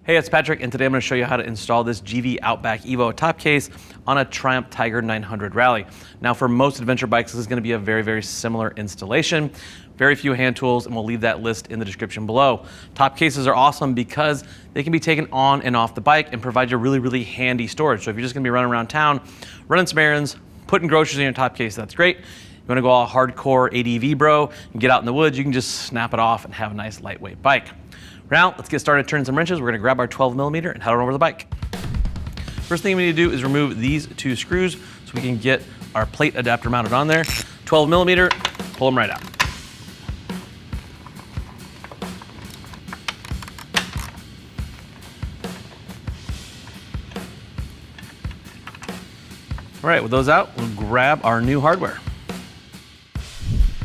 Hey, it's Patrick, and today I'm going to show you how to install this Givi Outback EVO top case on a Triumph Tiger 900 Rally. Now, for most adventure bikes, this is going to be a very similar installation. Very few hand tools, and we'll leave that list in the description below. Top cases are awesome because they can be taken on and off the bike and provide you really handy storage. So if you're just going to be running around town, running some errands, putting groceries in your top case, that's great. You want to go all hardcore ADV bro and get out in the woods, you can just snap it off and have a nice lightweight bike. Now, let's get started turning some wrenches. We're gonna grab our 12mm and head on over the bike. First thing we need to do is remove these two screws so we can get our plate adapter mounted on there. 12mm, pull them right out. All right, with those out, we'll grab our new hardware.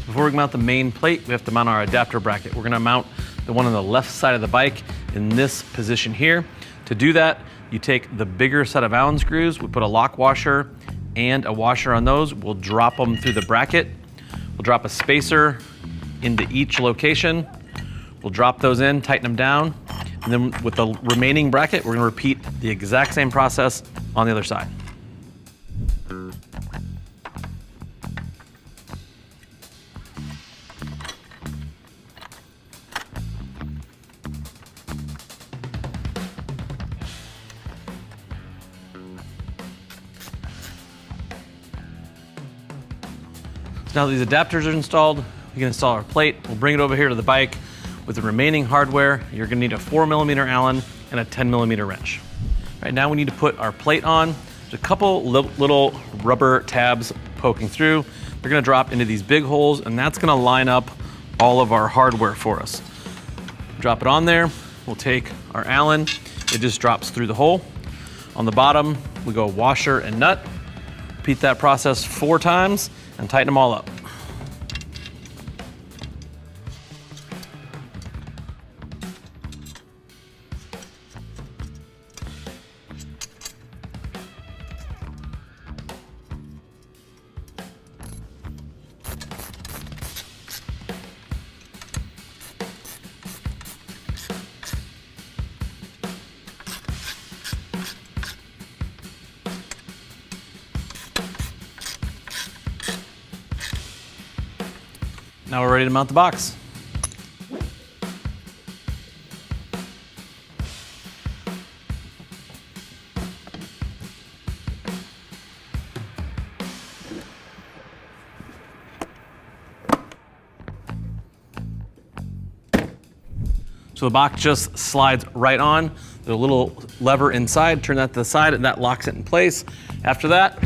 Before we mount the main plate, we have to mount our adapter bracket. We're gonna mount the one on the left side of the bike in this position here. To do that, you take the bigger set of Allen screws, we put a lock washer and a washer on those. We'll drop them through the bracket. We'll drop a spacer into each location. We'll drop those in, tighten them down, and then with the remaining bracket, we're gonna repeat the exact same process on the other side. Now that these adapters are installed, we can install our plate. We'll bring it over here to the bike. With the remaining hardware, you're gonna need a 4mm Allen and a 10mm wrench. Right now we need to put our plate on. There's a couple little rubber tabs poking through. They're gonna drop into these big holes, and that's gonna line up all of our hardware for us. Drop it on there. We'll take our Allen. It just drops through the hole. On the bottom, we go washer and nut. Repeat that process 4 times and tighten them all up. Now we're ready to mount the box. So the box just slides right on. There's a little lever inside, turn that to the side, and that locks it in place. After that,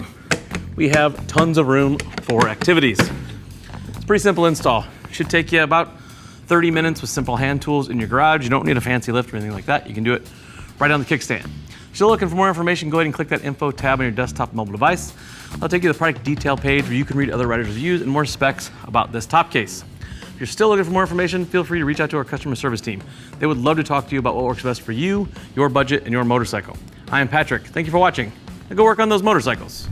we have tons of room for activities. Pretty simple install. Should take you about 30 minutes with simple hand tools in your garage. You don't need a fancy lift or anything like that. You can do it right on the kickstand. If you're still looking for more information, go ahead and click that info tab on your desktop mobile device. I'll take you to the product detail page where you can read other riders' reviews and more specs about this top case. If you're still looking for more information, feel free to reach out to our customer service team. They would love to talk to you about what works best for you, your budget, and your motorcycle. I am Patrick. Thank you for watching. Now go work on those motorcycles.